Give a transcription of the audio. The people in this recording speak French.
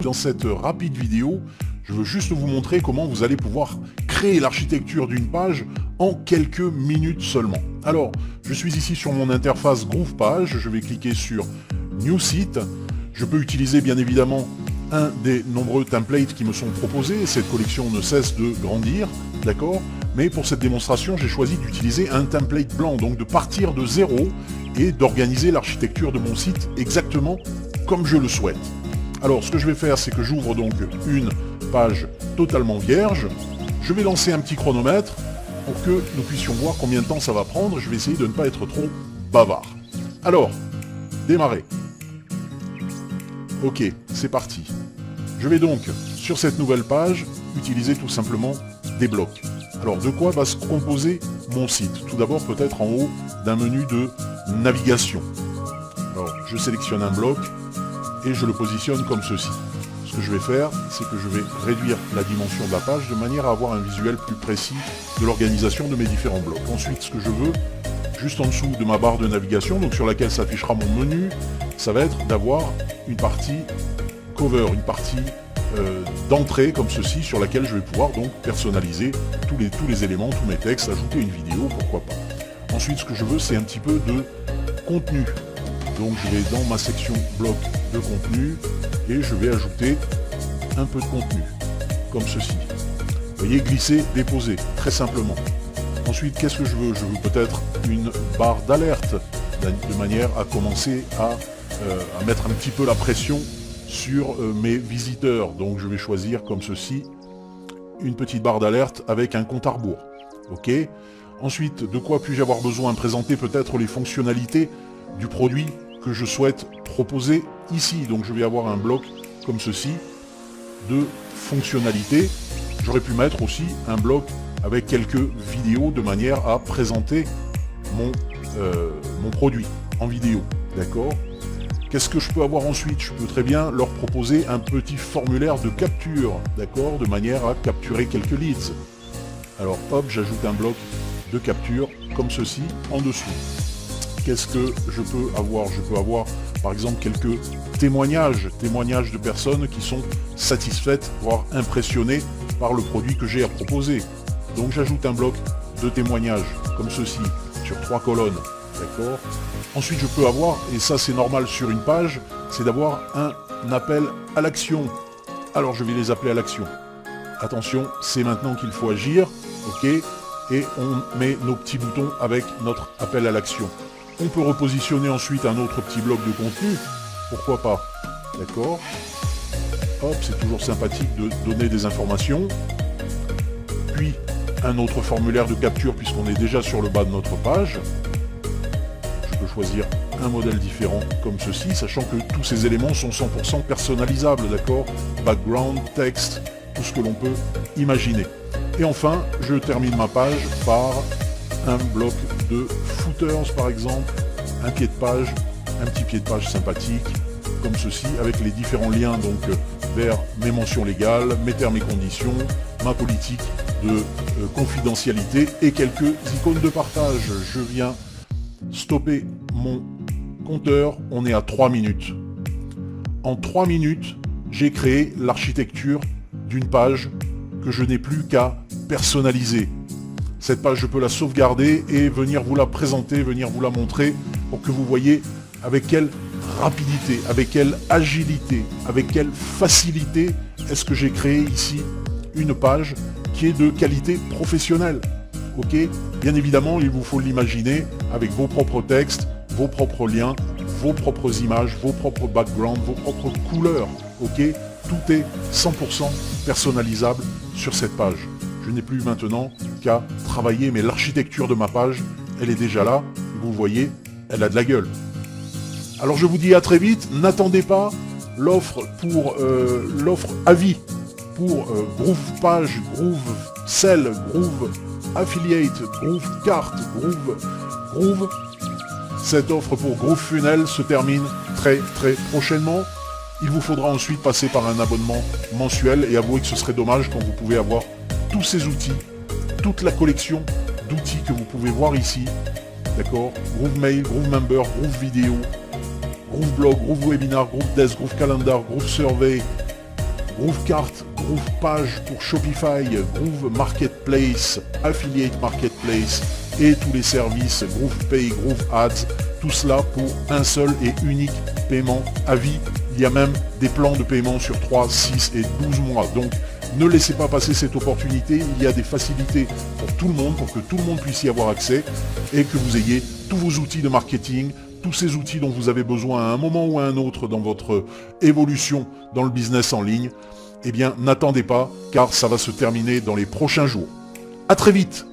Dans cette rapide vidéo, je veux juste vous montrer comment vous allez pouvoir créer l'architecture d'une page en quelques minutes seulement. Alors, je suis ici sur mon interface GroovePage, je vais cliquer sur New Site. Je peux utiliser bien évidemment un des nombreux templates qui me sont proposés, cette collection ne cesse de grandir, d'accord? Mais pour cette démonstration, j'ai choisi d'utiliser un template blanc, donc de partir de zéro et d'organiser l'architecture de mon site exactement comme je le souhaite. Alors ce que je vais faire, c'est que j'ouvre donc une page totalement vierge. Je vais lancer un petit chronomètre pour que nous puissions voir combien de temps ça va prendre. Je vais essayer de ne pas être trop bavard. Alors, démarrer. Ok, c'est parti. Je vais donc, sur cette nouvelle page, utiliser tout simplement des blocs. Alors, de quoi va se composer mon site? Tout d'abord, peut-être en haut d'un menu de navigation. Alors, je sélectionne un bloc et je le positionne comme ceci. Ce que je vais faire, c'est que je vais réduire la dimension de la page de manière à avoir un visuel plus précis de l'organisation de mes différents blocs. Ensuite, ce que je veux, juste en dessous de ma barre de navigation, donc sur laquelle s'affichera mon menu, ça va être d'avoir une partie cover, une partie d'entrée comme ceci, sur laquelle je vais pouvoir donc personnaliser tous les éléments, tous mes textes, ajouter une vidéo, pourquoi pas. Ensuite, ce que je veux, c'est un petit peu de contenu. Donc je vais dans ma section bloc de contenu et je vais ajouter un peu de contenu, comme ceci. Vous voyez, glisser, déposer, très simplement. Ensuite, qu'est-ce que je veux? Je veux peut-être une barre d'alerte, de manière à commencer à mettre un petit peu la pression sur mes visiteurs. Donc je vais choisir comme ceci, une petite barre d'alerte avec un compte à rebours. Ok. Ensuite, de quoi puis-je avoir besoin? Présenter peut-être les fonctionnalités du produit que je souhaite proposer ici. Donc je vais avoir un bloc comme ceci de fonctionnalités. J'aurais pu mettre aussi un bloc avec quelques vidéos de manière à présenter mon produit en vidéo. D'accord? Qu'est-ce que je peux avoir ensuite? Je peux très bien leur proposer un petit formulaire de capture, d'accord, de manière à capturer quelques leads. Alors hop, j'ajoute un bloc de capture comme ceci en dessous. Qu'est-ce que je peux avoir? Je peux avoir par exemple quelques témoignages de personnes qui sont satisfaites, voire impressionnées par le produit que j'ai à proposer. Donc j'ajoute un bloc de témoignages comme ceci, sur 3 colonnes, d'accord? Ensuite je peux avoir, et ça c'est normal sur une page, c'est d'avoir un appel à l'action. Alors je vais les appeler à l'action. Attention, c'est maintenant qu'il faut agir, ok? Et on met nos petits boutons avec notre appel à l'action. On peut repositionner ensuite un autre petit bloc de contenu, pourquoi pas, d'accord? Hop, c'est toujours sympathique de donner des informations. Puis, un autre formulaire de capture puisqu'on est déjà sur le bas de notre page. Je peux choisir un modèle différent comme ceci, sachant que tous ces éléments sont 100% personnalisables, d'accord? Background, texte, tout ce que l'on peut imaginer. Et enfin, je termine ma page par un bloc de footers par exemple, un pied de page, un petit pied de page sympathique, comme ceci, avec les différents liens donc vers mes mentions légales, mes termes et conditions, ma politique de confidentialité et quelques icônes de partage. Je viens stopper mon compteur, on est à 3 minutes. En 3 minutes, j'ai créé l'architecture d'une page que je n'ai plus qu'à personnaliser. Cette page, je peux la sauvegarder et venir vous la présenter, venir vous la montrer pour que vous voyez avec quelle rapidité, avec quelle agilité, avec quelle facilité est-ce que j'ai créé ici une page qui est de qualité professionnelle. Ok? Bien évidemment, il vous faut l'imaginer avec vos propres textes, vos propres liens, vos propres images, vos propres backgrounds, vos propres couleurs. Ok? Tout est 100% personnalisable sur cette page. Je n'ai plus maintenant qu'à travailler, mais l'architecture de ma page, elle est déjà là. Vous voyez, elle a de la gueule. Alors je vous dis à très vite. N'attendez pas l'offre pour l'offre à vie pour GroovePage, GrooveSell, Groove Affiliate, GrooveCart, Groove. Cette offre pour GrooveFunnel se termine très prochainement. Il vous faudra ensuite passer par un abonnement mensuel et avouez que ce serait dommage quand vous pouvez avoir tous ces outils, toute la collection d'outils que vous pouvez voir ici, d'accord? GrooveMail, GrooveMember, GrooveVideo, GrooveBlog, GrooveWebinar, GrooveDesk, GrooveCalendar, GrooveSurvey, GrooveCart, GroovePage pour Shopify, Groove Marketplace, Affiliate Marketplace et tous les services GroovePay, GrooveAds, tout cela pour un seul et unique paiement à vie. Il y a même des plans de paiement sur 3, 6 et 12 mois. Donc ne laissez pas passer cette opportunité. Il y a des facilités pour tout le monde, pour que tout le monde puisse y avoir accès et que vous ayez tous vos outils de marketing, tous ces outils dont vous avez besoin à un moment ou à un autre dans votre évolution dans le business en ligne. Eh bien, n'attendez pas, car ça va se terminer dans les prochains jours. À très vite!